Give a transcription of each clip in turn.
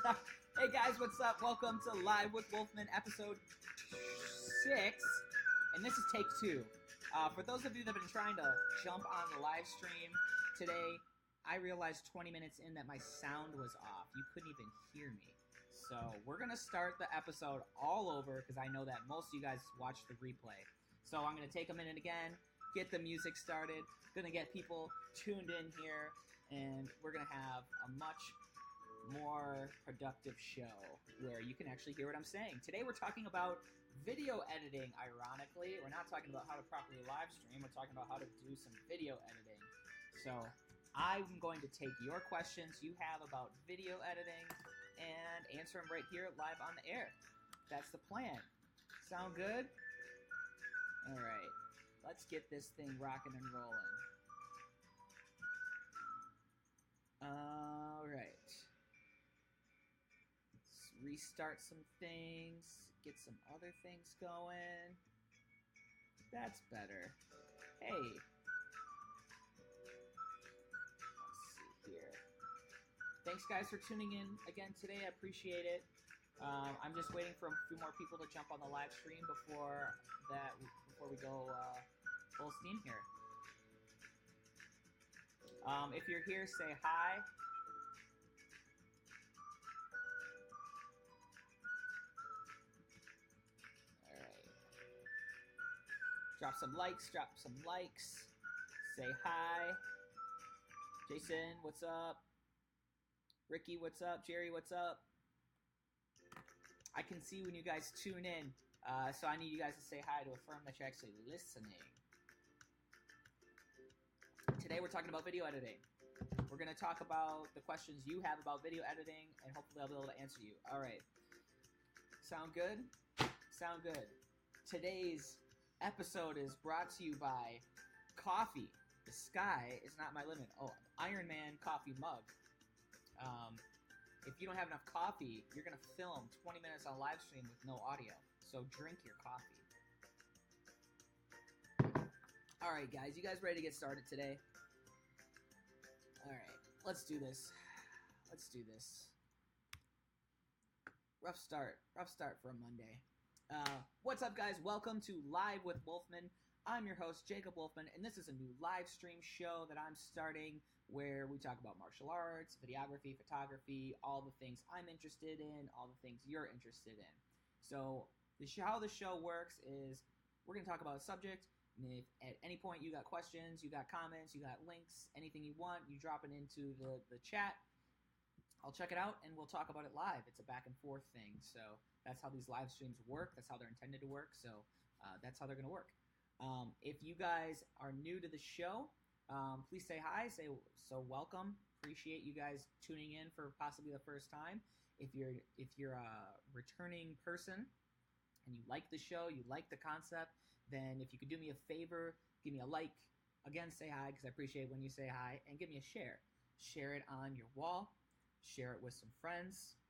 Hey guys, what's up? Welcome to Live with Wolfman, episode 6, and this is take 2. For those of you that have been trying to jump on the live stream today, I realized 20 minutes in that my sound was off. You couldn't even hear me. So we're going to start the episode all over because I know that most of you guys watched the replay. So I'm going to take a minute again, get the music started, going to get people tuned in here, and we're going to have a much more productive show where you can actually hear what I'm saying. Today we're talking about video editing, ironically. We're not talking about how to properly live stream. We're talking about how to do some video editing. So I'm going to take your questions you have about video editing and answer them right here live on the air. That's the plan. Sound good? All right. Let's get this thing rocking and rolling. All right. Let's restart some things, get some other things going. That's better. Hey. Let's see here. Thanks, guys, for tuning in again today. I appreciate it. I'm just waiting for a few more people to jump on the live stream before we go full steam here. If you're here, say hi. All right. Drop some likes. Say hi. Jason, what's up? Ricky, what's up? Jerry, what's up? I can see when you guys tune in, so I need you guys to say hi to affirm that you're actually listening. Today we're talking about video editing. We're going to talk about the questions you have about video editing, and hopefully I'll be able to answer you. All right. Sound good? Sound good. Today's episode is brought to you by coffee. The sky is not my limit. Oh, Iron Man coffee mug. If you don't have enough coffee, you're going to film 20 minutes on live stream with no audio. So drink your coffee. All right, guys. You guys ready to get started today? All right. Let's do this. Rough start for a Monday. What's up, guys? Welcome to Live with Wolfman. I'm your host, Jacob Wolfman, and this is a new live stream show that I'm starting where we talk about martial arts, videography, photography, all the things I'm interested in, all the things you're interested in. So how the show works is we're going to talk about a subject, and if at any point you got questions, you got comments, you got links, anything you want, you drop it into the chat. I'll check it out, and we'll talk about it live. It's a back and forth thing, so that's how these live streams work. That's how they're intended to work, so that's how they're going to work. If you guys are new to the show, please say hi. So welcome. Appreciate you guys tuning in for possibly the first time. If you're a returning person and you like the show, you like the concept, then if you could do me a favor, give me a like. Again, say hi because I appreciate when you say hi, and give me a share. Share it on your wall. Share it with some friends.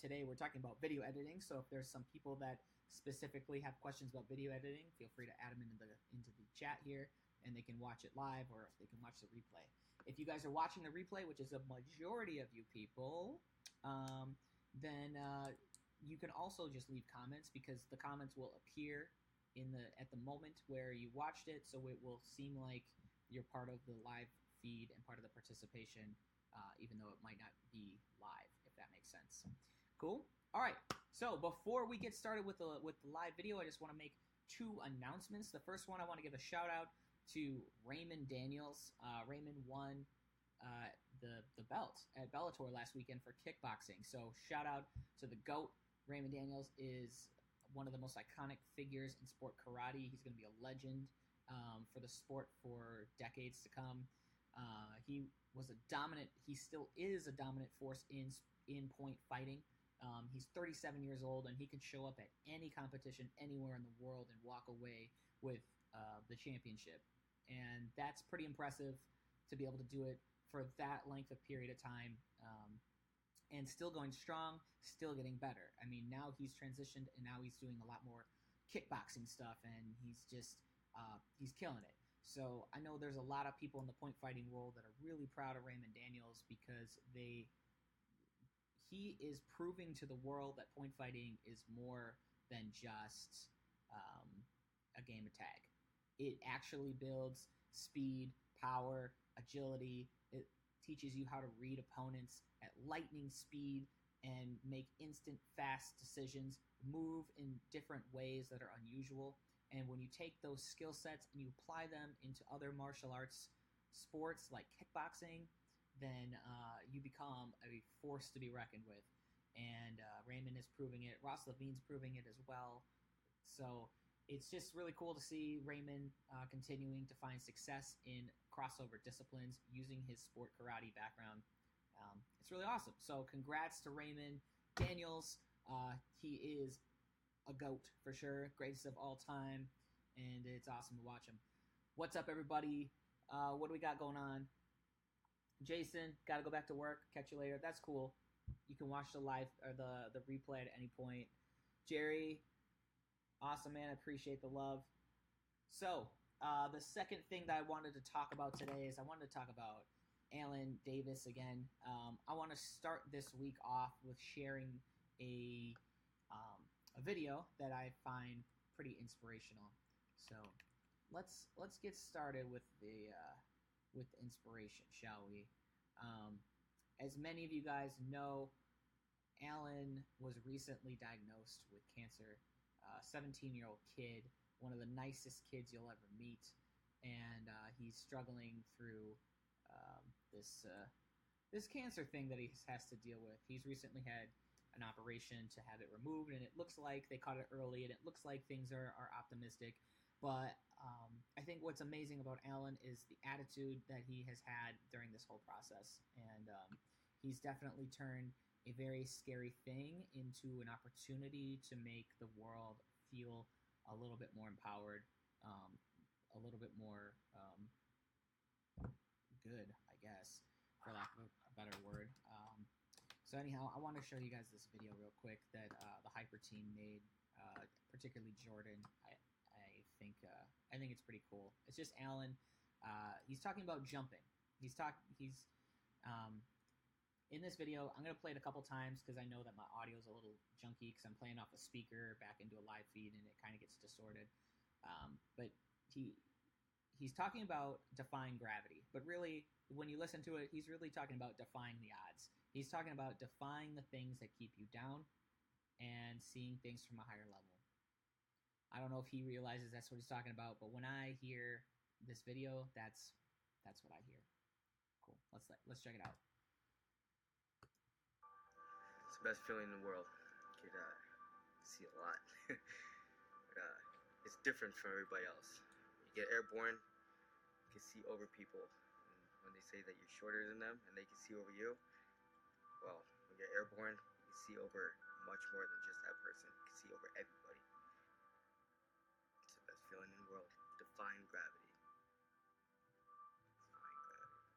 Today we're talking about video editing, so if there's some people that specifically have questions about video editing, feel free to add them into the chat here, and they can watch it live or they can watch the replay. If you guys are watching the replay, which is a majority of you people, then you can also just leave comments because the comments will appear at the moment where you watched it, so it will seem like you're part of the live feed and part of the participation, even though it might not be live, if that makes sense. Cool? All right, so before we get started with the live video, I just want to make 2 announcements. The first one, I want to give a shout out to Raymond Daniels. Raymond won the belt at Bellator last weekend for kickboxing. So shout out to the GOAT. Raymond Daniels is one of the most iconic figures in sport karate. He's going to be a legend for the sport for decades to come. He still is a dominant force in point fighting. He's 37 years old, and he can show up at any competition anywhere in the world and walk away with the championship. And that's pretty impressive to be able to do it for that length of period of time, and still going strong, still getting better. I mean, now he's transitioned, and now he's doing a lot more kickboxing stuff, and he's just he's killing it. So I know there's a lot of people in the point fighting world that are really proud of Raymond Daniels because he he is proving to the world that point fighting is more than just a game of tag. It actually builds speed, power, agility. It teaches you how to read opponents at lightning speed and make instant, fast decisions, move in different ways that are unusual. And when you take those skill sets and you apply them into other martial arts sports like kickboxing, then you become a force to be reckoned with. And Raymond is proving it. Ross Levine's proving it as well. So it's just really cool to see Raymond continuing to find success in crossover disciplines using his sport karate background. It's really awesome. So congrats to Raymond Daniels. He is a GOAT for sure. Greatest of all time. And it's awesome to watch him. What's up, everybody? What do we got going on? Jason, got to go back to work. Catch you later. That's cool. You can watch the live or the replay at any point. Jerry, awesome, man. I appreciate the love. So the second thing that I wanted to talk about today is I wanted to talk about Alan Davis again. I want to start this week off with sharing a video that I find pretty inspirational. So let's get started with the inspiration, shall we? As many of you guys know, Alan was recently diagnosed with cancer. 17-year-old kid, one of the nicest kids you'll ever meet, and he's struggling through this cancer thing that he has to deal with. He's recently had an operation to have it removed, and it looks like they caught it early, and it looks like things are optimistic. But I think what's amazing about Alan is the attitude that he has had during this whole process, and he's definitely turned a very scary thing into an opportunity to make the world feel a little bit more empowered, a little bit more good, I guess, for lack of a better word. So anyhow, I want to show you guys this video real quick that the Hyper team made, particularly Jordan. I think it's pretty cool. It's just Alan. He's talking about jumping. In this video, I'm going to play it a couple times because I know that my audio is a little junky because I'm playing off a speaker back into a live feed and it kind of gets distorted. But he's talking about defying gravity. But really, when you listen to it, he's really talking about defying the odds. He's talking about defying the things that keep you down and seeing things from a higher level. I don't know if he realizes that's what he's talking about, but when I hear this video, that's what I hear. Cool. Let's check it out. It's the best feeling in the world. You could see a lot. It's different from everybody else. You get airborne, you can see over people. And when they say that you're shorter than them and they can see over you, well, when you're airborne, you can see over much more than just that person. You can see over everybody. It's the best feeling in the world. Defying gravity. Defying gravity.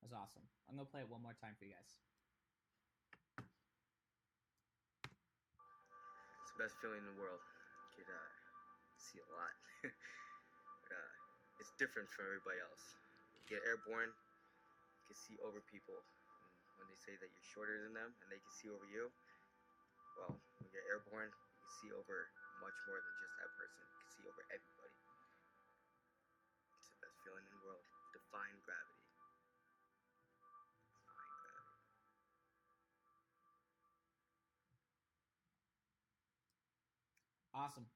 That's awesome. I'm going to play it one more time for you guys. It's the best feeling in the world. You could see a lot. It's different from everybody else. You get airborne, you can see over people. And when they say that you're shorter than them and they can see over you, well, when you're airborne, you can see over much more than just that person. You can see over everybody. It's the best feeling in the world. Defying gravity. Defying gravity. Awesome.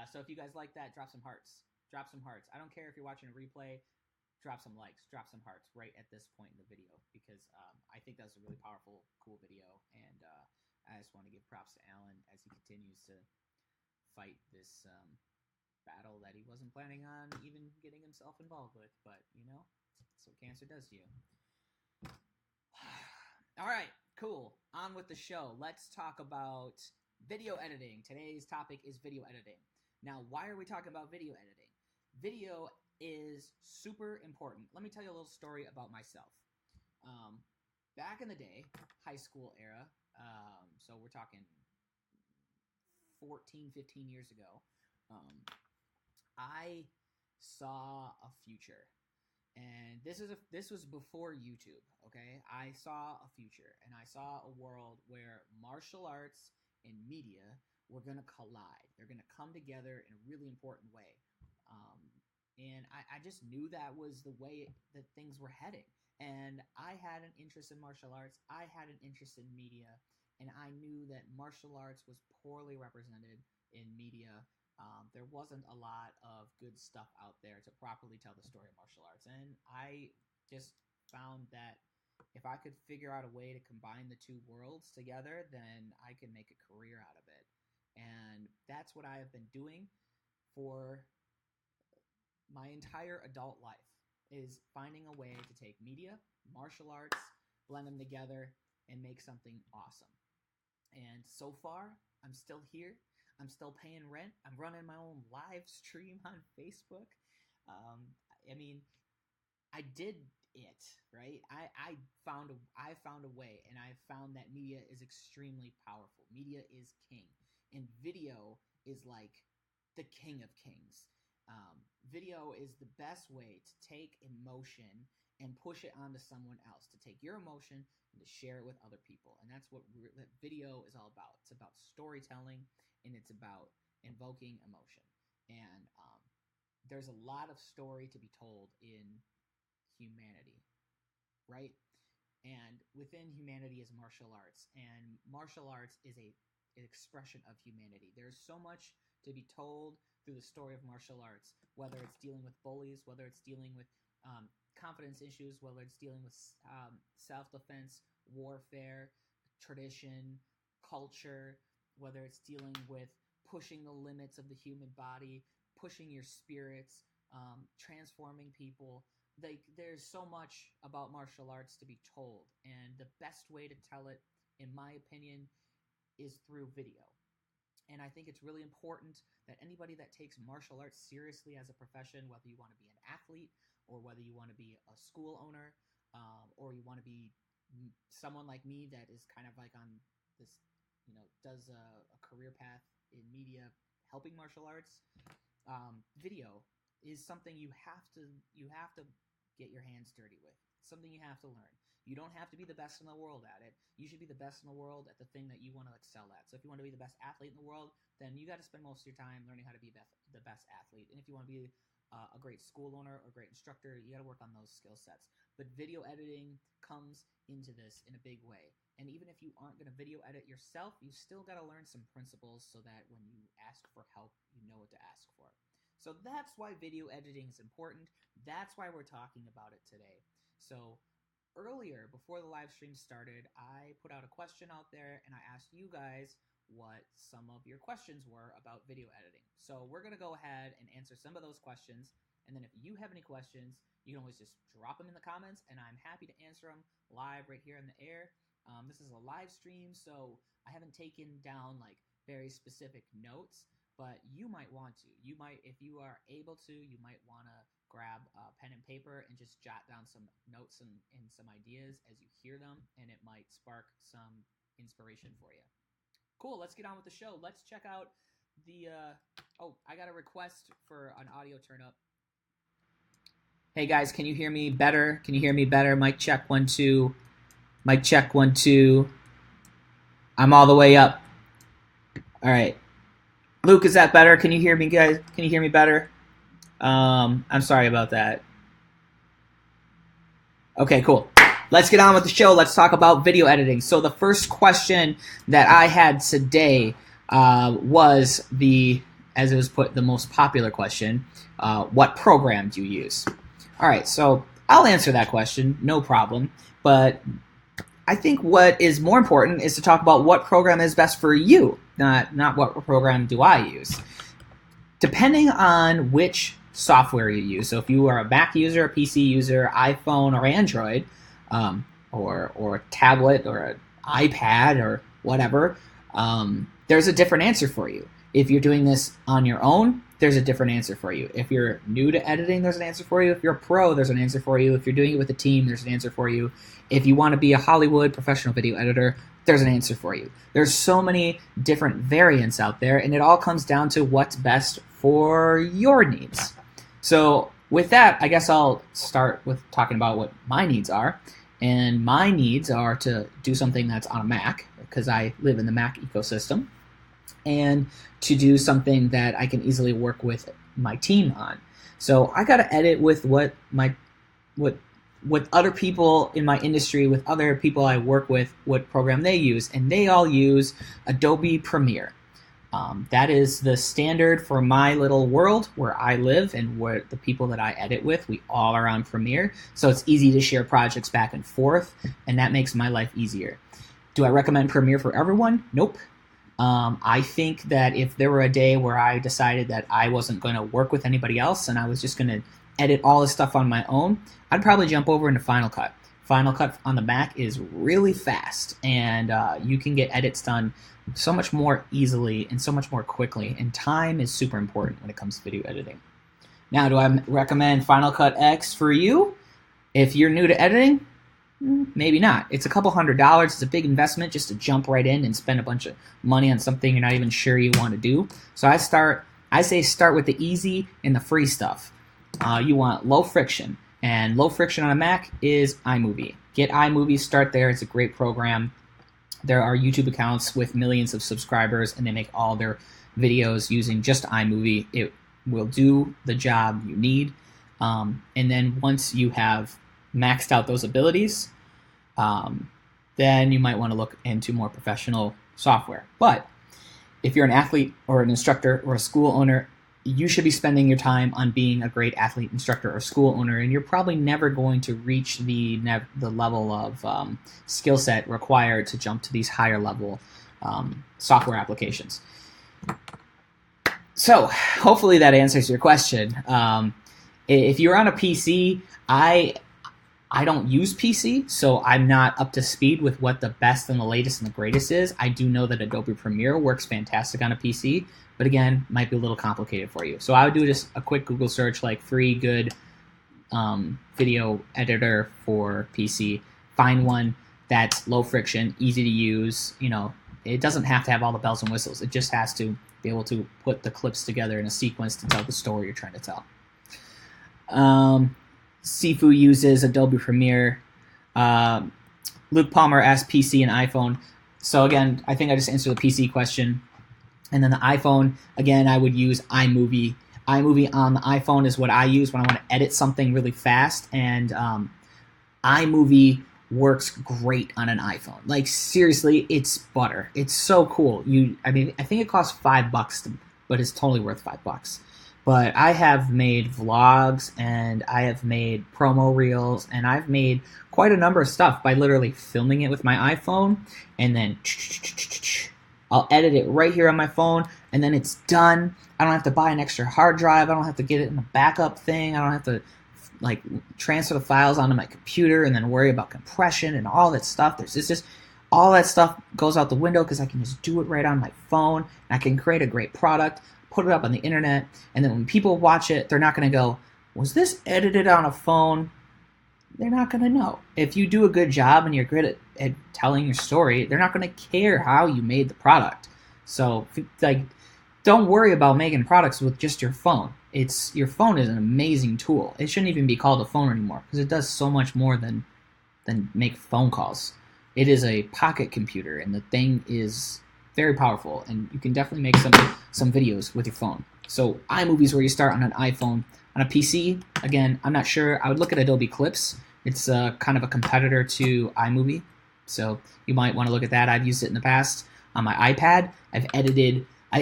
So if you guys like that, drop some hearts. Drop some hearts. I don't care if you're watching a replay. Drop some likes. Drop some hearts right at this point in the video because I think that's a really powerful, cool video. And I just want to give props to Alan as he continues to fight this battle that he wasn't planning on even getting himself involved with. But, you know, that's what cancer does to you. All right, cool. On with the show. Let's talk about video editing. Today's topic is video editing. Now, why are we talking about video editing? Video is super important. Let me tell you a little story about myself. Back in the day, high school era, so we're talking 14, 15 years ago, I saw a future. And this was before YouTube, okay? I saw a future, and I saw a world where martial arts and media were going to collide. They're going to come together in a really important way. And I just knew that was the way that things were heading. And I had an interest in martial arts. I had an interest in media. And I knew that martial arts was poorly represented in media. There wasn't a lot of good stuff out there to properly tell the story of martial arts. And I just found that if I could figure out a way to combine the two worlds together, then I could make a career out of it. And that's what I have been doing for my entire adult life, is finding a way to take media, martial arts, blend them together, and make something awesome. And so far, I'm still here. I'm still paying rent. I'm running my own live stream on Facebook. I mean, I did it, right? I found a way, and I found that media is extremely powerful. Media is king, and video is like the king of kings. Video is the best way to take emotion and push it onto someone else, to take your emotion and to share it with other people. And that's what video is all about. It's about storytelling, and it's about invoking emotion. And there's a lot of story to be told in humanity, right? And within humanity is martial arts, and martial arts is an expression of humanity. There's so much to be told through the story of martial arts, whether it's dealing with bullies, whether it's dealing with confidence issues, whether it's dealing with self-defense, warfare, tradition, culture, whether it's dealing with pushing the limits of the human body, pushing your spirits, transforming people. There's so much about martial arts to be told, and the best way to tell it, in my opinion, is through video. And I think it's really important that anybody that takes martial arts seriously as a profession, whether you want to be an athlete or whether you want to be a school owner, or you want to be someone like me that is kind of like on this, does a career path in media helping martial arts, video is something you have to get your hands dirty with. It's something you have to learn. You don't have to be the best in the world at it. You should be the best in the world at the thing that you want to excel at. So if you want to be the best athlete in the world, then you got to spend most of your time learning how to be the best athlete. And if you want to be a great school owner or a great instructor, you got to work on those skill sets. But video editing comes into this in a big way. And even if you aren't going to video edit yourself, you still got to learn some principles so that when you ask for help, you know what to ask for. So that's why video editing is important. That's why we're talking about it today. So earlier, before the live stream started, I put out a question out there, and I asked you guys what some of your questions were about video editing. So we're going to go ahead and answer some of those questions, and then if you have any questions, you can always just drop them in the comments, and I'm happy to answer them live right here in the air. This is a live stream, so I haven't taken down like very specific notes, but you might want to. You might, if you are able to, you might want to grab a pen and paper and just jot down some notes and some ideas as you hear them, and it might spark some inspiration for you. Cool, let's get on with the show. Let's check out the, I got a request for an audio turn up. Hey guys, can you hear me better? Can you hear me better? Mic check 1 2. Mic check 1 2. I'm all the way up. All right. Luke, is that better? Can you hear me, guys? Can you hear me better? I'm sorry about that. Okay, cool. Let's get on with the show. Let's talk about video editing. So the first question that I had today was as it was put, the most popular question, what program do you use? All right, so I'll answer that question, no problem. But I think what is more important is to talk about what program is best for you, not what program do I use. Depending on which software you use, so if you are a Mac user, a PC user, iPhone or Android, or a tablet or an iPad or whatever, there's a different answer for you. If you're doing this on your own, there's a different answer for you. If you're new to editing, there's an answer for you. If you're a pro, there's an answer for you. If you're doing it with a team, there's an answer for you. If you want to be a Hollywood professional video editor, there's an answer for you. There's so many different variants out there, and it all comes down to what's best for your needs. So with that, I guess I'll start with talking about what my needs are. And my needs are to do something that's on a Mac, because I live in the Mac ecosystem, and to do something that I can easily work with my team on. So I got to edit with what other people in my industry, with other people I work with, what program they use, and they all use Adobe Premiere. That is the standard for my little world where I live and where the people that I edit with, we all are on Premiere. So it's easy to share projects back and forth, and that makes my life easier. Do I recommend Premiere for everyone? Nope. I think that if there were a day where I decided that I wasn't going to work with anybody else and I was just going to edit all this stuff on my own, I'd probably jump over into Final Cut. Final Cut on the Mac is really fast, and you can get edits done so much more easily and so much more quickly, and time is super important when it comes to video editing. Now, do I recommend Final Cut X for you? If you're new to editing, maybe not. It's a couple $100. It's a big investment just to jump right in and spend a bunch of money on something you're not even sure you want to do. So I say start with the easy and the free stuff. You want low friction, and low friction on a Mac is iMovie. Get iMovie, start there. It's a great program. There are YouTube accounts with millions of subscribers, and they make all their videos using just iMovie. It will do the job you need. And then once you have maxed out those abilities, then you might want to look into more professional software. But if you're an athlete or an instructor or a school owner, you should be spending your time on being a great athlete, instructor, or school owner, and you're probably never going to reach the level of skill set required to jump to these higher level software applications. So hopefully that answers your question. If you're on a PC, I don't use PC, so I'm not up to speed with what the best and the latest and the greatest is. I do know that Adobe Premiere works fantastic on a PC, but again, might be a little complicated for you. So I would do just a quick Google search, like free good video editor for PC. Find one that's low friction, easy to use. You know, it doesn't have to have all the bells and whistles. It just has to be able to put the clips together in a sequence to tell the story you're trying to tell. Sifu uses Adobe Premiere. Luke Palmer asked PC and iPhone. So again, I think I just answered the PC question. And then the iPhone, again, I would use iMovie. iMovie on the iPhone is what I use when I want to edit something really fast. And iMovie works great on an iPhone. Like, seriously, it's butter. It's so cool. I think it costs $5, but it's totally worth $5. But I have made vlogs, and I have made promo reels, and I've made quite a number of stuff by literally filming it with my iPhone, and then I'll edit it right here on my phone, and then it's done. I don't have to buy an extra hard drive. I don't have to get it in a backup thing. I don't have to transfer the files onto my computer and then worry about compression and all that stuff. It's just all that stuff goes out the window because I can just do it right on my phone, and I can create a great product, put it up on the internet, and then when people watch it, they're not going to go, was this edited on a phone? They're not going to know. If you do a good job and you're good at telling your story, they're not going to care how you made the product. So, don't worry about making products with just your phone. Your phone is an amazing tool. It shouldn't even be called a phone anymore because it does so much more than make phone calls. It is a pocket computer, and the thing is very powerful, and you can definitely make some videos with your phone. So iMovie is where you start on an iPhone. On a PC, again, I'm not sure. I would look at Adobe Clips. It's kind of a competitor to iMovie, so you might want to look at that. I've used it in the past. On my iPad, I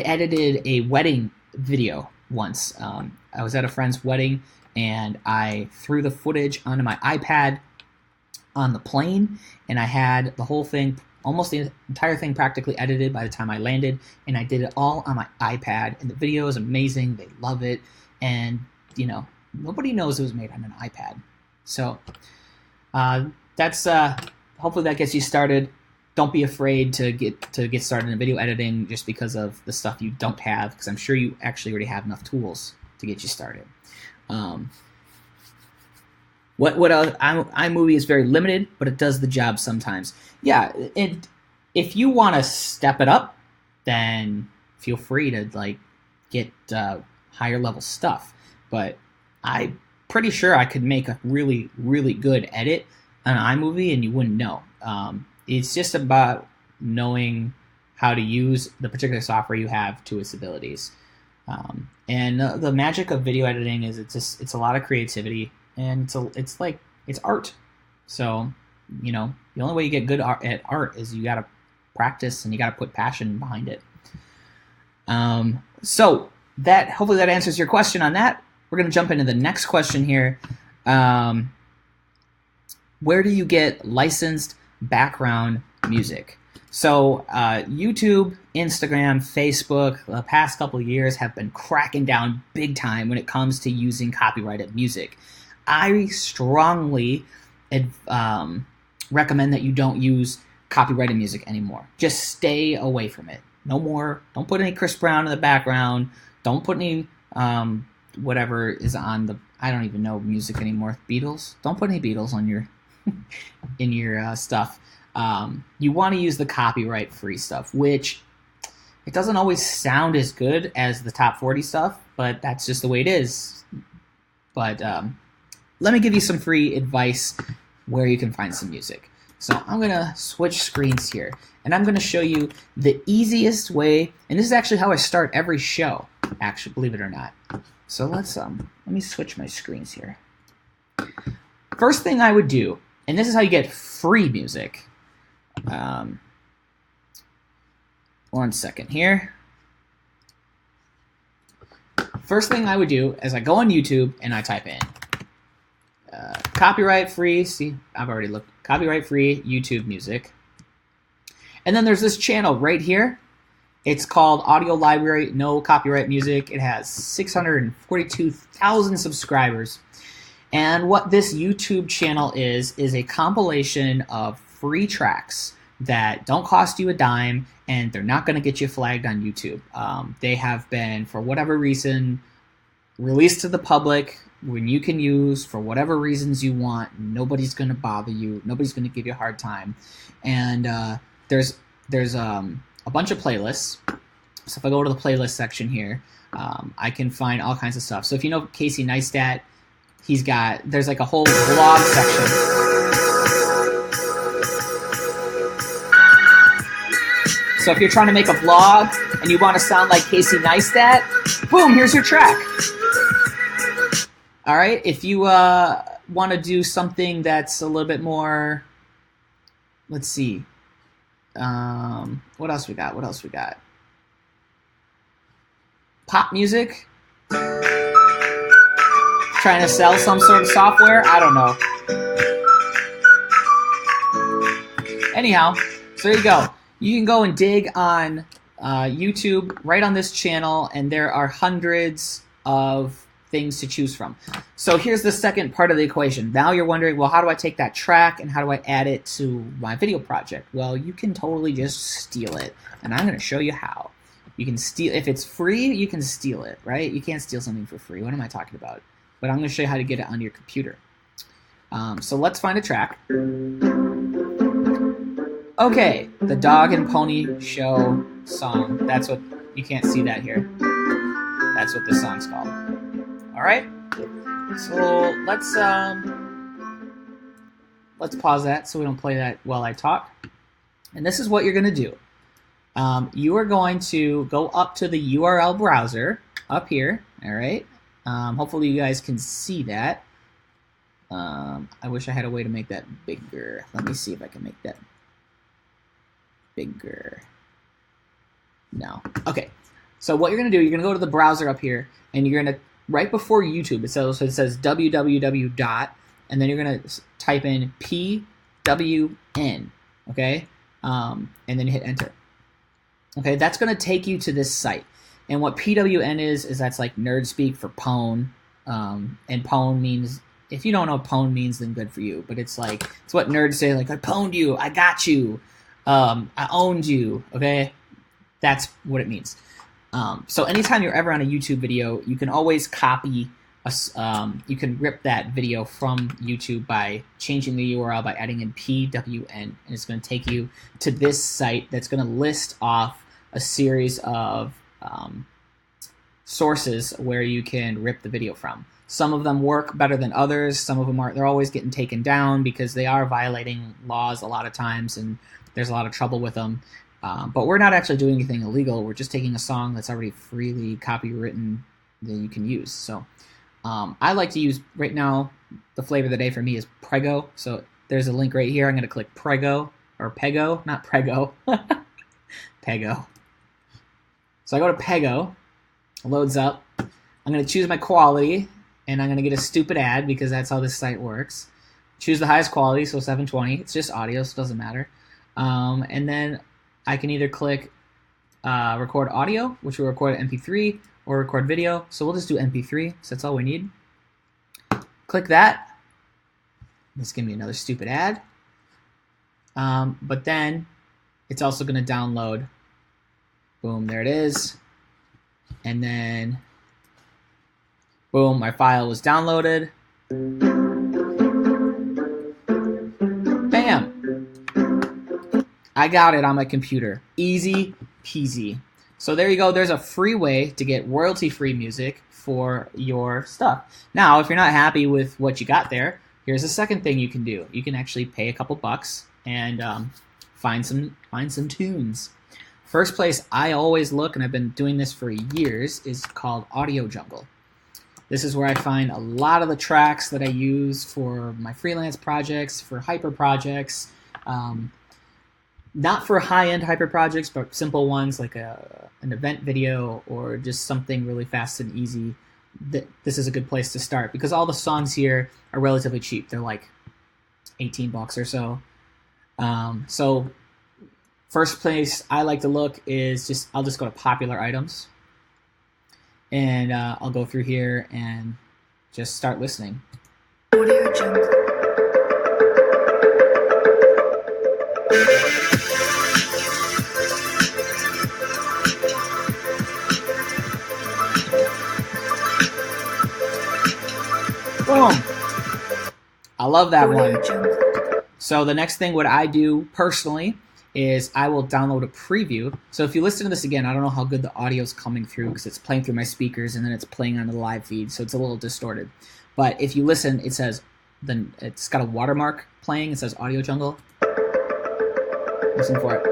edited a wedding video once. I was at a friend's wedding, and I threw the footage onto my iPad on the plane, and I had the whole thing, almost the entire thing practically edited by the time I landed, and I did it all on my iPad, and the video is amazing. They love it, and nobody knows it was made on an iPad. So that's hopefully that gets you started. Don't be afraid to get started in video editing just because of the stuff you don't have, because I'm sure you actually already have enough tools to get you started. iMovie is very limited, but it does the job sometimes. Yeah, and if you want to step it up, then feel free to get higher level stuff. But I'm pretty sure I could make a really, really good edit on iMovie and you wouldn't know. It's just about knowing how to use the particular software you have to its abilities. And the magic of video editing is it's a lot of creativity, and it's art. So, the only way you get good at art is you got to practice and you got to put passion behind it. So hopefully that answers your question on that. We're going to jump into the next question here. Where do you get licensed background music? So YouTube, Instagram, Facebook, the past couple of years have been cracking down big time when it comes to using copyrighted music. I strongly recommend that you don't use copyrighted music anymore. Just stay away from it. No more. Don't put any Chris Brown in the background. Don't put any whatever is on the, I don't even know music anymore. Beatles. Don't put any Beatles on your in your stuff. You want to use the copyright-free stuff, which it doesn't always sound as good as the top 40 stuff, but that's just the way it is. But let me give you some free advice where you can find some music. So I'm going to switch screens here, and I'm going to show you the easiest way, and this is actually how I start every show, actually, believe it or not. So let me switch my screens here. First thing I would do, and this is how you get free music. One second here. First thing I would do is I go on YouTube and I type in copyright free. See, I've already looked. Copyright free YouTube music. And then there's this channel right here. It's called Audio Library, No Copyright Music. It has 642,000 subscribers. And what this YouTube channel is a compilation of free tracks that don't cost you a dime, and they're not going to get you flagged on YouTube. They have been, for whatever reason, released to the public when you can use for whatever reasons you want. Nobody's going to bother you. Nobody's going to give you a hard time. And there's a bunch of playlists. So if I go to the playlist section here, I can find all kinds of stuff. So if you know Casey Neistat, there's like a whole blog section. So if you're trying to make a blog and you want to sound like Casey Neistat, boom, here's your track. All right, if you want to do something that's a little bit more, let's see. What else we got? Pop music? Trying to sell some sort of software? I don't know. Anyhow, so there you go. You can go and dig on YouTube right on this channel, and there are hundreds of things to choose from. So here's the second part of the equation. Now you're wondering, well, how do I take that track and how do I add it to my video project? Well, you can totally just steal it, and I'm going to show you how. You can steal, if it's free, you can steal it, right? You can't steal something for free. What am I talking about? But I'm going to show you how to get it on your computer. So let's find a track. Okay, the Dog and Pony Show song. That's what, you can't see that here. That's what this song's called. All right, so let's pause that so we don't play that while I talk. And this is what you're going to do. You are going to go up to the URL browser up here. All right. Hopefully you guys can see that. I wish I had a way to make that bigger. Let me see if I can make that bigger. No. Okay. So what you're going to do, you're going to go to the browser up here, and you're going to, right before YouTube, it says www dot, and then you're going to type in PWN, okay? And then you hit enter. Okay, that's going to take you to this site. And what PWN is that's like nerd speak for pwn. And pwn means, if you don't know what pwn means, then good for you. But it's like, it's what nerds say, like, I pwned you, I got you, I owned you, okay? That's what it means. So anytime you're ever on a YouTube video, you can always copy, you can rip that video from YouTube by changing the URL by adding in PWN, and it's going to take you to this site that's going to list off a series of sources where you can rip the video from. Some of them work better than others. Some of them aren't. They're always getting taken down because they are violating laws a lot of times, and there's a lot of trouble with them. But we're not actually doing anything illegal. We're just taking a song that's already freely copywritten that you can use. So I like to use, right now, the flavor of the day for me is Prego. So there's a link right here. I'm going to click Prego, or Pego, not Prego. Pego. So I go to Pego, it loads up. I'm going to choose my quality, and I'm going to get a stupid ad because that's how this site works. Choose the highest quality, so 720. It's just audio, so it doesn't matter. And then I can either click record audio, which will record MP3, or record video. So we'll just do MP3, so that's all we need. Click that. It's going to be another stupid ad. But then it's also going to download. Boom, there it is. And then, boom, my file was downloaded. Bam! I got it on my computer. Easy peasy. So there you go. There's a free way to get royalty-free music for your stuff. Now, if you're not happy with what you got there, here's a second thing you can do. You can actually pay a couple bucks and find some tunes. First place I always look, and I've been doing this for years, is called Audio Jungle. This is where I find a lot of the tracks that I use for my freelance projects, for hyper projects, not for high-end hyper projects, but simple ones like an event video or just something really fast and easy. This is a good place to start because all the songs here are relatively cheap. They're like 18 bucks or so. So first place I like to look is I'll just go to popular items, and I'll go through here and just start listening. Audio Jungle. Boom! I love that Audio one. Jungle. So the next thing what I do personally is I will download a preview. So if you listen to this again, I don't know how good the audio is coming through because it's playing through my speakers and then it's playing on the live feed, so it's a little distorted. But if you listen, it says, then it's got a watermark playing. It says Audio Jungle. Listen for it.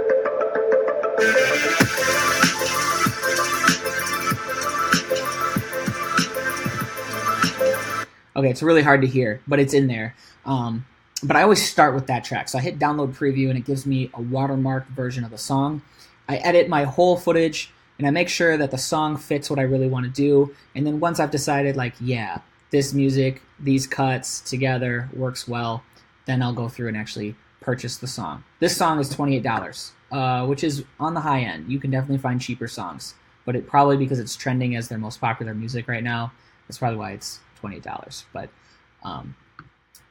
Okay, it's really hard to hear, but it's in there. But I always start with that track. So I hit download preview and it gives me a watermarked version of the song. I edit my whole footage and I make sure that the song fits what I really want to do. And then once I've decided like, yeah, this music, these cuts together works well, then I'll go through and actually purchase the song. This song is $28, which is on the high end. You can definitely find cheaper songs, but it probably because it's trending as their most popular music right now, that's probably why it's $28. But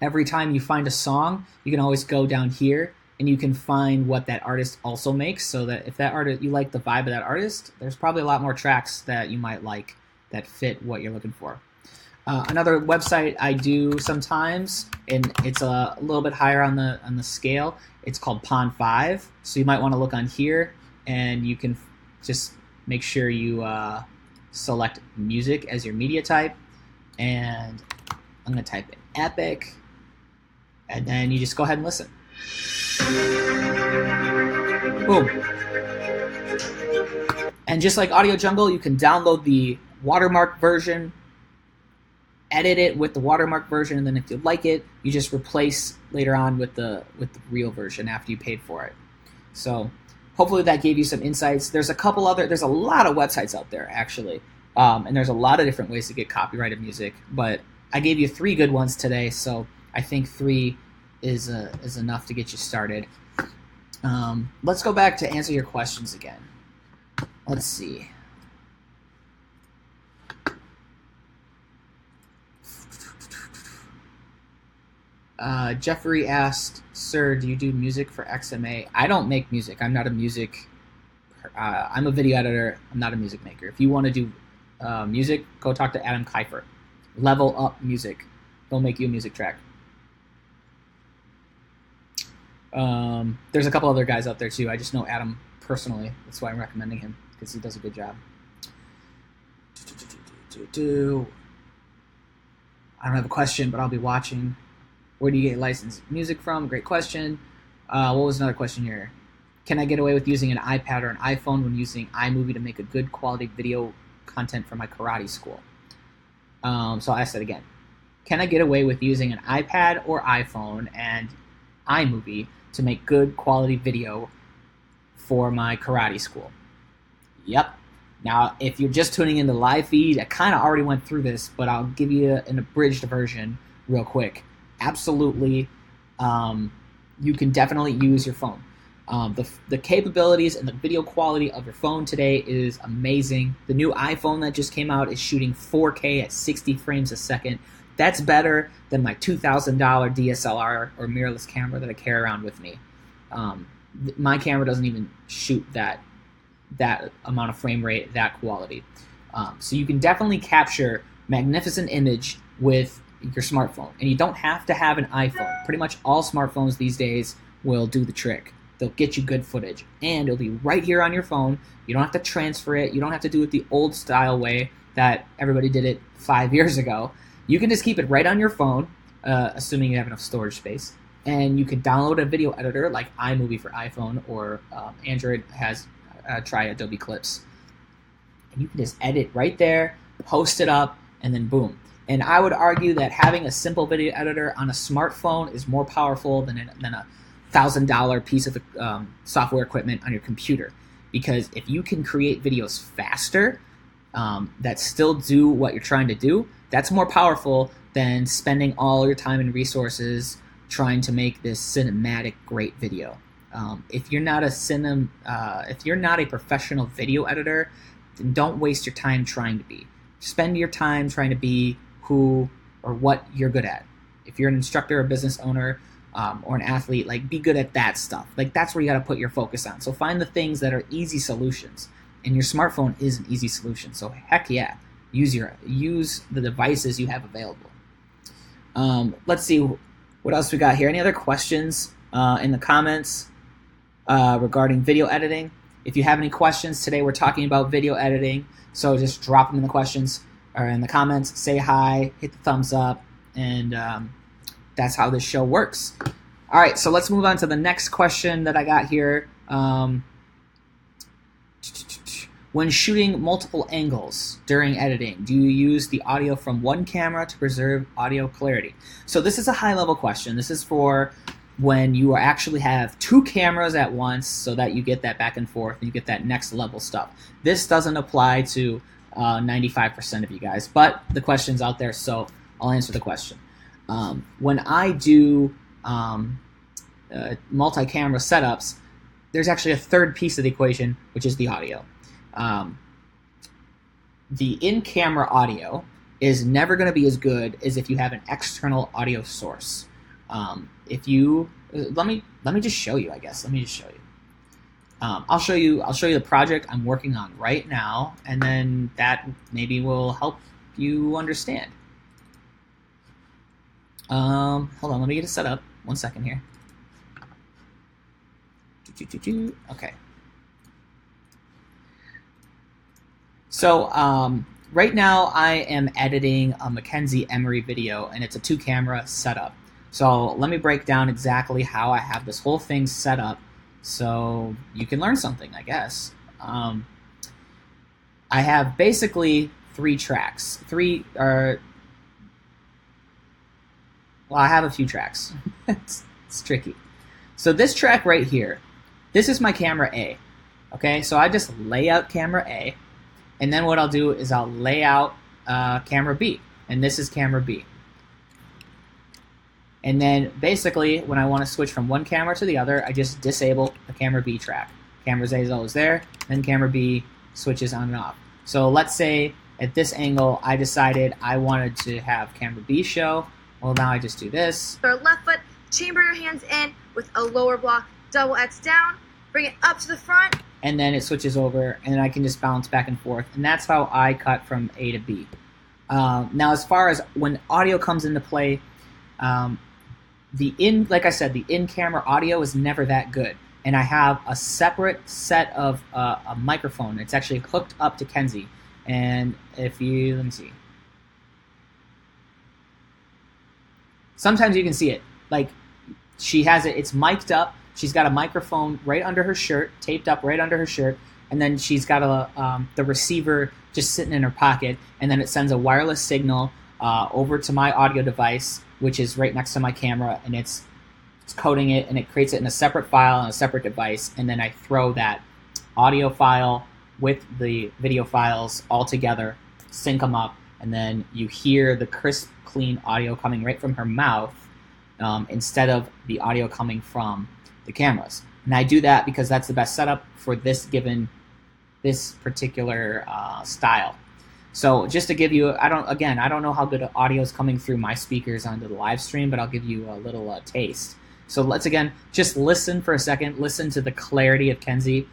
every time you find a song, you can always go down here and you can find what that artist also makes, so that if that artist, you like the vibe of that artist, there's probably a lot more tracks that you might like that fit what you're looking for. Another website I do sometimes, and it's a little bit higher on the scale, it's called Pwned. So you might want to look on here and you can just make sure you select music as your media type, and I'm going to type in Epic, and then you just go ahead and listen. Boom. And just like Audio Jungle, you can download the watermark version, edit it with the watermark version, and then if you like it, you just replace later on with the real version after you paid for it. So hopefully that gave you some insights. There's a lot of websites out there actually, and there's a lot of different ways to get copyrighted music, but I gave you 3 good ones today, so I think 3 is enough to get you started. Let's go back to answer your questions again. Let's see. Jeffrey asked, "Sir, do you do music for XMA?" I don't make music. I'm not a music. I'm a video editor. I'm not a music maker. If you want to do music, go talk to Adam Kiefer. Level Up Music. They'll make you a music track. There's a couple other guys out there too. I just know Adam personally. That's why I'm recommending him, because he does a good job. I don't have a question, but I'll be watching. Where do you get licensed music from? Great question. What was another question here? Can I get away with using an iPad or an iPhone when using iMovie to make a good quality video content for my karate school? So I'll ask that again. Can I get away with using an iPad or iPhone and iMovie to make good quality video for my karate school? Yep. Now, if you're just tuning into the live feed, I kind of already went through this, but I'll give you an abridged version real quick. Absolutely, you can definitely use your phone. The capabilities and the video quality of your phone today is amazing. The new iPhone that just came out is shooting 4K at 60 frames a second. That's better than my $2,000 DSLR or mirrorless camera that I carry around with me. My camera doesn't even shoot that amount of frame rate, that quality. So you can definitely capture magnificent image with your smartphone. And you don't have to have an iPhone. Pretty much all smartphones these days will do the trick. They'll get you good footage. And it'll be right here on your phone. You don't have to transfer it. You don't have to do it the old style way that everybody did it 5 years ago. You can just keep it right on your phone, assuming you have enough storage space. And you can download a video editor like iMovie for iPhone, or Android has try Adobe Clips. And you can just edit right there, post it up, and then boom. And I would argue that having a simple video editor on a smartphone is more powerful than a $1,000 piece of software equipment on your computer. Because if you can create videos faster that still do what you're trying to do, that's more powerful than spending all your time and resources trying to make this cinematic great video. If you're not a professional video editor, then don't waste your time trying to be. Spend your time trying to be who or what you're good at. If you're an instructor, a business owner, or an athlete, like, be good at that stuff. Like, that's where you got to put your focus on. So find the things that are easy solutions, and your smartphone is an easy solution. So heck yeah, use the devices you have available. Let's see what else we got here. Any other questions in the comments regarding video editing? If you have any questions today, we're talking about video editing, so just drop them in the questions or in the comments. Say hi, hit the thumbs up, and that's how this show works. All right, so let's move on to the next question that I got here. When shooting multiple angles during editing, do you use the audio from one camera to preserve audio clarity? So this is a high-level question. This is for when you actually have two cameras at once, so that you get that back and forth and you get that next level stuff. This doesn't apply to 95% of you guys, but the question's out there, so I'll answer the question. When I do multi-camera setups, there's actually a third piece of the equation, which is the audio. The in-camera audio is never going to be as good as if you have an external audio source. If you let me just show you. I guess let me just show you. I'll show you the project I'm working on right now, and then that maybe will help you understand. Hold on, let me get it set up. 1 second here. Okay. So right now I am editing a Mackenzie Emery video, and it's a 2-camera setup. So let me break down exactly how I have this whole thing set up so you can learn something, I guess. I have basically 3 tracks. I have a few tracks. It's tricky. So this track right here, this is my camera A. Okay, so I just lay out camera A, and then what I'll do is I'll lay out camera B, and this is camera B. And then basically, when I want to switch from one camera to the other, I just disable the camera B track. Camera A is always there, then camera B switches on and off. So let's say at this angle, I decided I wanted to have camera B show. Well, now I just do this. With our left foot, chamber your hands in with a lower block, double X down, bring it up to the front. And then it switches over, and then I can just bounce back and forth. And that's how I cut from A to B. Now, as far as when audio comes into play, like I said, the in-camera audio is never that good. And I have a separate set of a microphone. It's actually hooked up to Kenzie. And if you, let me see. Sometimes you can see it. Like, she has it, it's mic'd up. She's got a microphone right under her shirt, taped up right under her shirt. And then she's got the receiver just sitting in her pocket. And then it sends a wireless signal over to my audio device, which is right next to my camera. And it's coding it, and it creates it in a separate file on a separate device. And then I throw that audio file with the video files all together, sync them up, and then you hear the crisp, clean audio coming right from her mouth instead of the audio coming from the cameras. And I do that because that's the best setup for this particular style. So just to give you, I don't know how good audio is coming through my speakers onto the live stream, but I'll give you a little taste. So let's again just listen for a second. Listen to the clarity of Kenzie.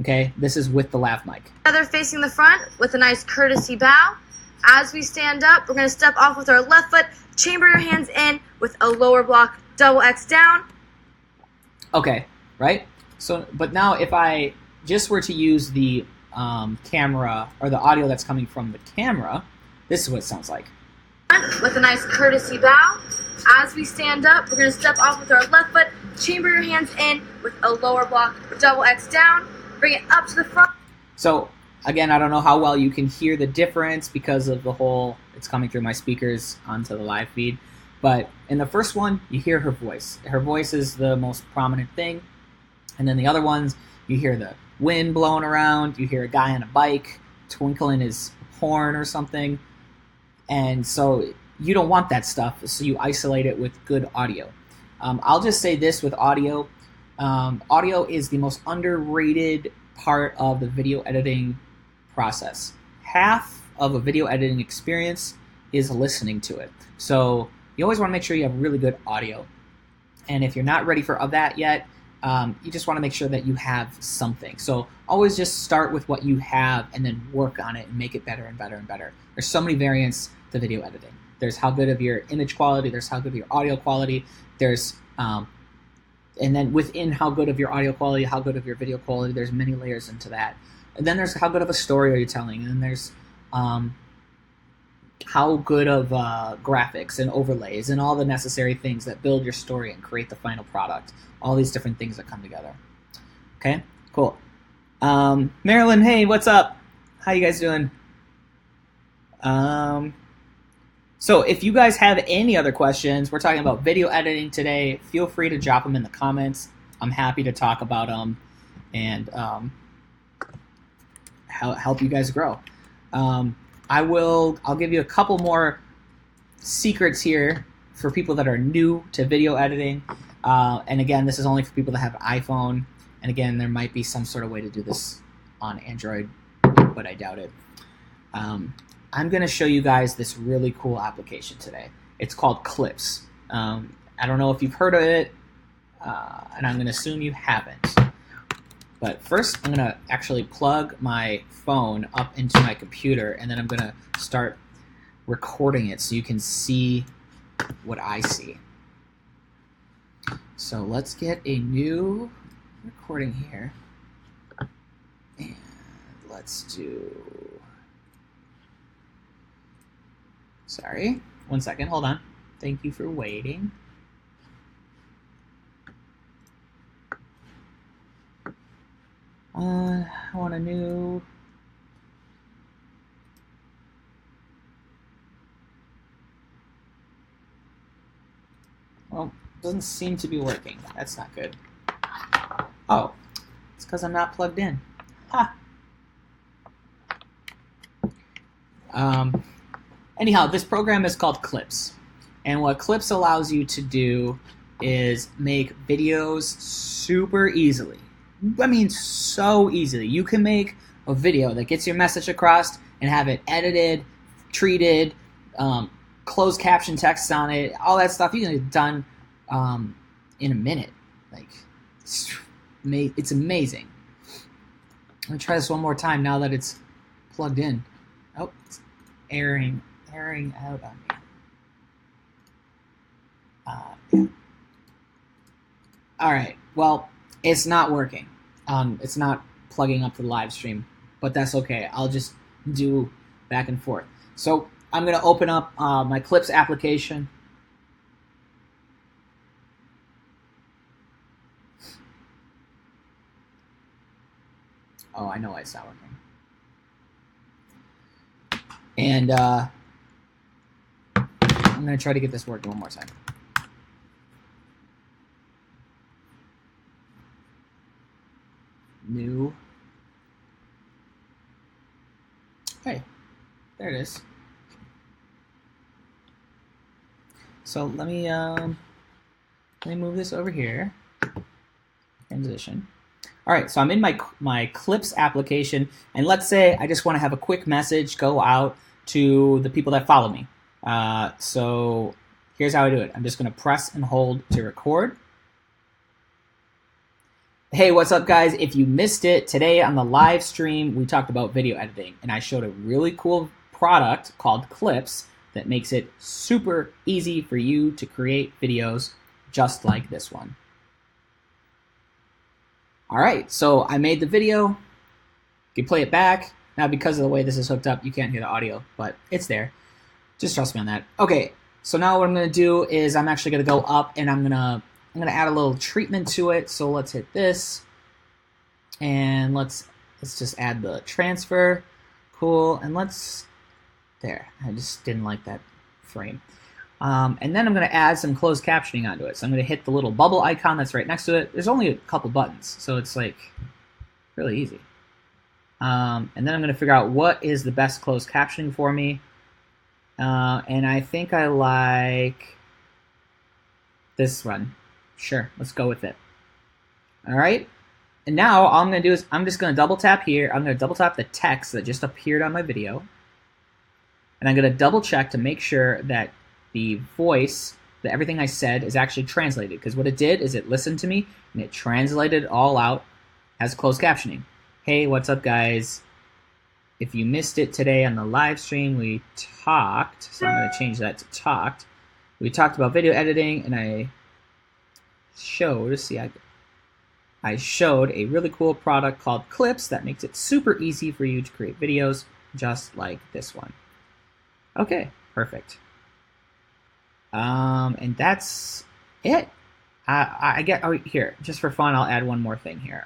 Okay, this is with the lav mic. Together facing the front with a nice courtesy bow. As we stand up, we're going to step off with our left foot, chamber your hands in with a lower block, double X down. Okay, right? So, but now if I just were to use the camera or the audio that's coming from the camera, this is what it sounds like. With a nice courtesy bow. As we stand up, we're going to step off with our left foot, chamber your hands in with a lower block, double X down. Bring it up to the front. So, again, I don't know how well you can hear the difference because of the whole, it's coming through my speakers onto the live feed. But in the first one, you hear her voice. Her voice is the most prominent thing. And then the other ones, you hear the wind blowing around. You hear a guy on a bike twinkling his horn or something. And so you don't want that stuff, so you isolate it with good audio. I'll just say this with audio. Audio is the most underrated part of the video editing process. Half of a video editing experience is listening to it. So you always want to make sure you have really good audio. And if you're not ready for that yet, you just want to make sure that you have something. So always just start with what you have and then work on it and make it better and better and better. There's so many variants to video editing. There's how good of your image quality, there's how good of your audio quality, there's and then within how good of your audio quality, how good of your video quality, there's many layers into that. And then there's how good of a story are you telling, and then there's how good of graphics and overlays and all the necessary things that build your story and create the final product. All these different things that come together. Okay, cool. Marilyn, hey, what's up? How you guys doing? So if you guys have any other questions, we're talking about video editing today. Feel free to drop them in the comments. I'm happy to talk about them and help you guys grow. I'll give you a couple more secrets here for people that are new to video editing. And again, this is only for people that have iPhone. And again, there might be some sort of way to do this on Android, but I doubt it. I'm going to show you guys this really cool application today. It's called Clips. I don't know if you've heard of it, and I'm going to assume you haven't. But first, I'm going to actually plug my phone up into my computer, and then I'm going to start recording it so you can see what I see. So let's get a new recording here. And let's do... Sorry, 1 second, hold on. Thank you for waiting. I want a new... Well, doesn't seem to be working. That's not good. Oh, it's because I'm not plugged in. Ha! Anyhow, this program is called Clips. And what Clips allows you to do is make videos super easily. I mean, so easily. You can make a video that gets your message across and have it edited, treated, closed caption text on it, all that stuff. You can get it done in a minute. Like, it's amazing. Let me try this one more time now that it's plugged in. Oh, it's airing out on me. Yeah. All right. Well, it's not working. It's not plugging up to the live stream, but that's okay. I'll just do back and forth. So I'm going to open up my Clips application. Oh, I know why it's not working. And I'm going to try to get this working one more time. New. Hey, there it is. So let me move this over here. Transition. All right, so I'm in my Clips application, and let's say I just want to have a quick message go out to the people that follow me. So here's how I do it. I'm just going to press and hold to record. Hey, what's up, guys? If you missed it, today on the live stream, we talked about video editing, and I showed a really cool product called Clips that makes it super easy for you to create videos just like this one. All right, so I made the video. You can play it back. Now, because of the way this is hooked up, you can't hear the audio, but it's there. Just trust me on that. Okay, so now what I'm gonna do is I'm actually gonna go up and I'm gonna add a little treatment to it. So let's hit this, and let's just add the transfer. Cool, and there. I just didn't like that frame. And then I'm going to add some closed captioning onto it. So I'm going to hit the little bubble icon that's right next to it. There's only a couple buttons, so it's like really easy. And then I'm going to figure out what is the best closed captioning for me. And I think I like this one. Sure, let's go with it. All right. And now all I'm going to do is I'm just going to double tap here. I'm going to double tap the text that just appeared on my video. And I'm going to double check to make sure that the voice, that everything I said is actually translated. Because what it did is it listened to me and it translated it all out as closed captioning. Hey, what's up, guys? If you missed it today on the live stream, we talked. So I'm going to change that to talked. We talked about video editing, and I showed, I showed a really cool product called Clips that makes it super easy for you to create videos just like this one. Okay, perfect. And that's it. I get, oh, here, just for fun, I'll add one more thing here.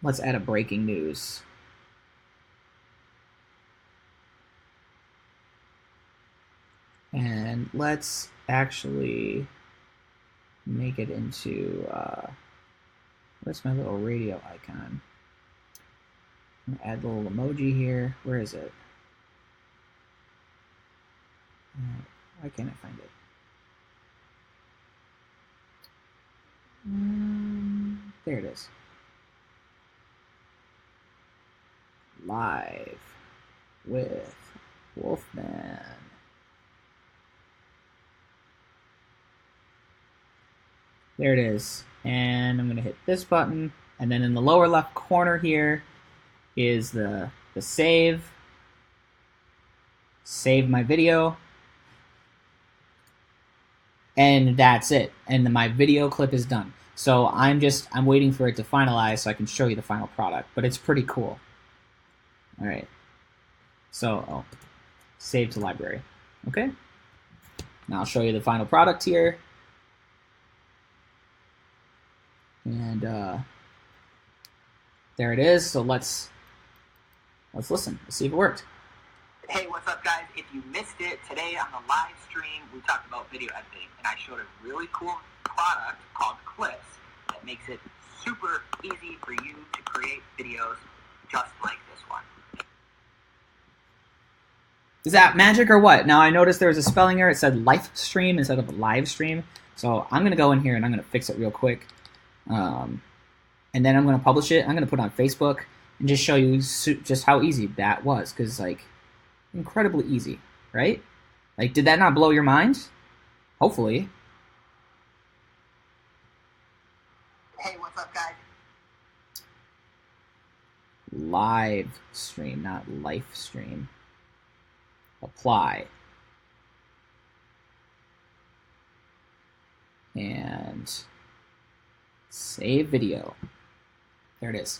Let's add a breaking news. And let's actually make it into, where's my little radio icon? I'm gonna add a little emoji here. Where is it? Why can't I find it? There it is. Live with Wolfman. There it is. And I'm going to hit this button. And then in the lower left corner here is the save. Save my video. And that's it. And my video clip is done. So I'm waiting for it to finalize so I can show you the final product. But it's pretty cool. All right. So, save to library. Okay. Now I'll show you the final product here. And there it is. So let's listen. Let's see if it worked. Hey, what's up, guys? If you missed it, today on the live stream, we talked about video editing, and I showed a really cool product called Clips that makes it super easy for you to create videos just like this one. Is that magic or what? Now I noticed there was a spelling error. It said live stream instead of live stream. So I'm going to go in here and I'm going to fix it real quick. And then I'm going to publish it. I'm going to put it on Facebook and just show you just how easy that was. Because, like, incredibly easy, right? Like, did that not blow your mind? Hopefully. Hey, what's up, guys? Live stream, not life stream. Apply. And save video. There it is.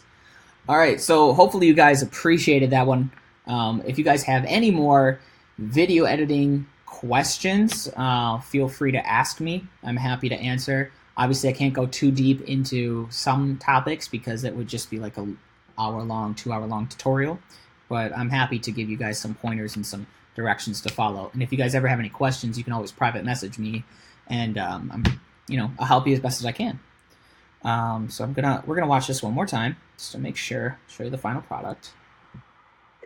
All right, so hopefully you guys appreciated that one. If you guys have any more video editing questions, feel free to ask me. I'm happy to answer. Obviously, I can't go too deep into some topics because it would just be like a hour-long, 2-hour-long tutorial. But I'm happy to give you guys some pointers and some directions to follow. And if you guys ever have any questions, you can always private message me, and I'll help you as best as I can. So we're gonna watch this one more time just to make sure, show you the final product.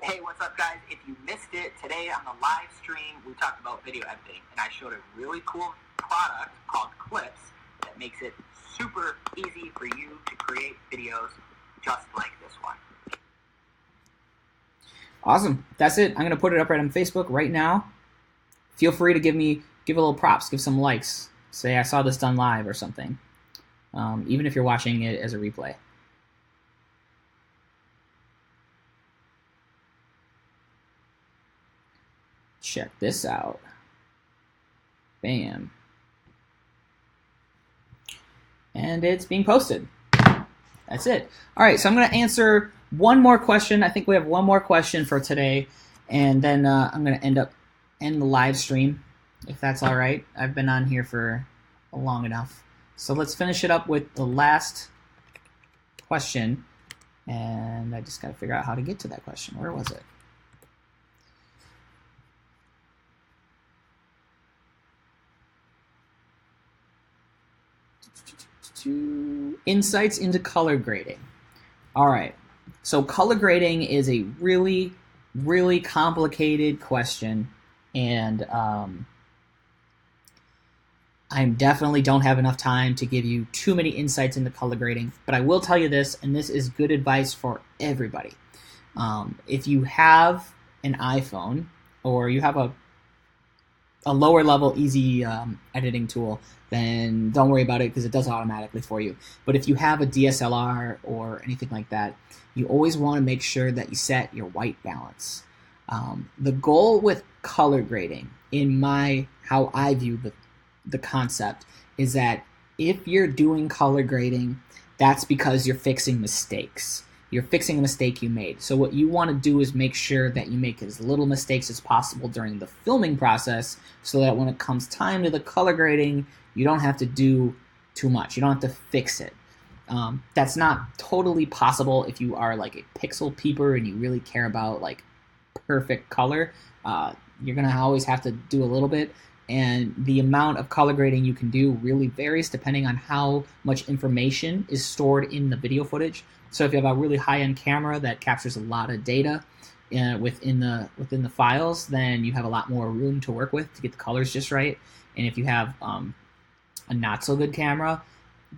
Hey, what's up, guys? If you missed it, today on the live stream, we talked about video editing, and I showed a really cool product called Clips that makes it super easy for you to create videos just like this one. Awesome. That's it. I'm going to put it up right on Facebook right now. Feel free to give a little props, give some likes. Say I saw this done live or something. Even if you're watching it as a replay. Check this out. Bam. And it's being posted. That's it. All right, so I'm going to answer one more question. I think we have one more question for today, and then I'm going to end the live stream, if that's all right. I've been on here for long enough. So let's finish it up with the last question, and I just got to figure out how to get to that question. Where was it? Insights into color grading. All right, so color grading is a really, really complicated question, and I definitely don't have enough time to give you too many insights into color grading, but I will tell you this, and this is good advice for everybody. If you have an iPhone or you have a lower level easy editing tool, then don't worry about it because it does it automatically for you. But if you have a DSLR or anything like that, you always want to make sure that you set your white balance. The goal with color grading, in how I view the concept, is that if you're doing color grading, that's because you're fixing mistakes. You're fixing a mistake you made. So what you want to do is make sure that you make as little mistakes as possible during the filming process so that when it comes time to the color grading, you don't have to do too much. You don't have to fix it. That's not totally possible if you are like a pixel peeper and you really care about like perfect color. You're going to always have to do a little bit. And the amount of color grading you can do really varies depending on how much information is stored in the video footage. So if you have a really high-end camera that captures a lot of data within the files, then you have a lot more room to work with to get the colors just right. And if you have a not-so-good camera,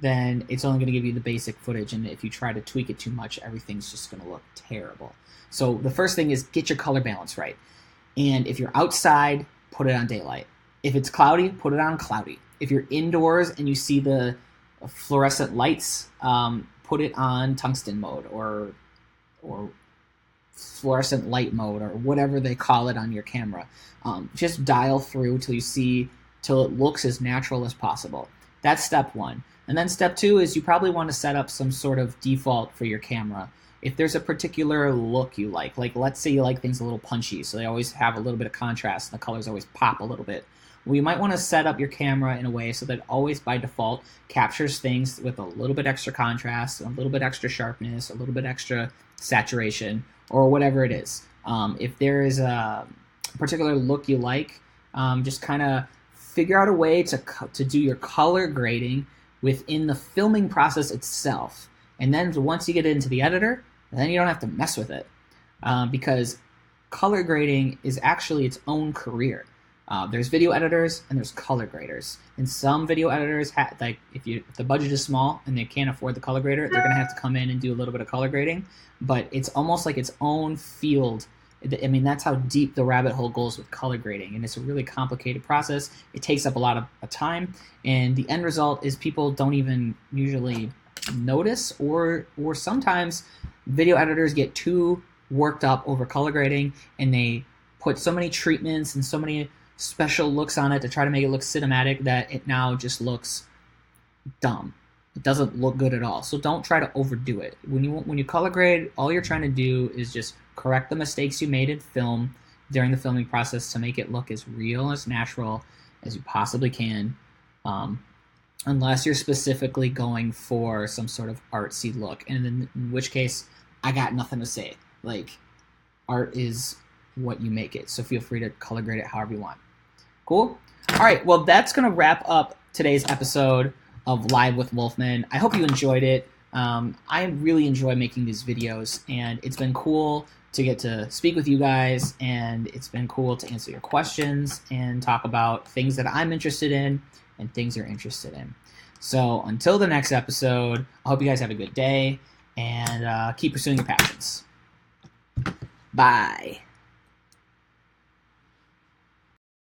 then it's only going to give you the basic footage. And if you try to tweak it too much, everything's just going to look terrible. So the first thing is get your color balance right. And if you're outside, put it on daylight. If it's cloudy, put it on cloudy. If you're indoors and you see the fluorescent lights, put it on tungsten mode or fluorescent light mode or whatever they call it on your camera. Just dial through till it looks as natural as possible. That's step one. And then step two is you probably want to set up some sort of default for your camera. If there's a particular look you like let's say you like things a little punchy, so they always have a little bit of contrast and the colors always pop a little bit. Well, you might want to set up your camera in a way so that it always by default captures things with a little bit extra contrast, a little bit extra sharpness, a little bit extra saturation, or whatever it is. If there is a particular look you like, just kind of figure out a way to do your color grading within the filming process itself. And then once you get into the editor, then you don't have to mess with it, because color grading is actually its own career. There's video editors and there's color graders. And some video editors, if the budget is small and they can't afford the color grader, they're going to have to come in and do a little bit of color grading. But it's almost like its own field. I mean, that's how deep the rabbit hole goes with color grading. And it's a really complicated process. It takes up a lot of time. And the end result is people don't even usually notice, or sometimes video editors get too worked up over color grading and they put so many treatments and so many special looks on it to try to make it look cinematic that it now just looks dumb. it doesn't look good at all. So don't try to overdo it. When you color grade, all you're trying to do is just correct the mistakes you made in film during the filming process to make it look as real, as natural as you possibly can. Unless you're specifically going for some sort of artsy look, and in which case, I got nothing to say. Like, art is what you make it, so feel free to color grade it however you want. Cool? All right, well, that's going to wrap up today's episode of Live with Wolfman. I hope you enjoyed it. I really enjoy making these videos, and it's been cool to get to speak with you guys, and it's been cool to answer your questions and talk about things that I'm interested in and things you're interested in. So until the next episode, I hope you guys have a good day, and keep pursuing your passions. Bye.